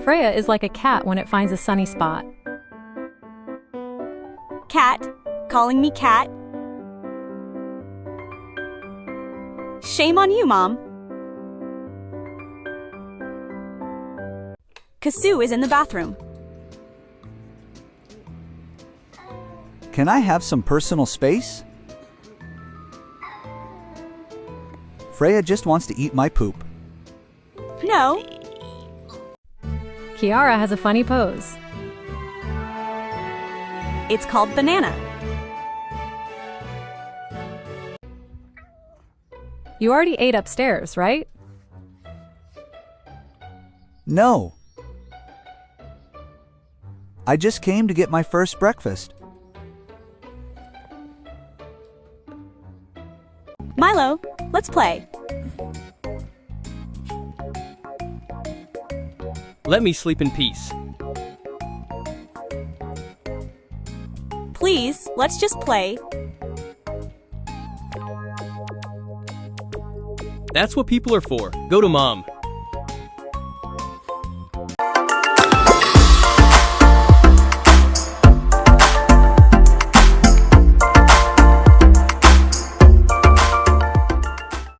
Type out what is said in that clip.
Freya is like a cat when it finds a sunny spot. Cat, calling me cat. Shame on you, Mom. Kasu is in the bathroom. Can I have some personal space? Freya just wants to eat my poop. No. Kiara has a funny pose. It's called banana. You already ate upstairs, right? No. I just came to get my first breakfast. Milo, let's play. Let me sleep in peace. Please, let's just play. That's what people are for. Go to Mom.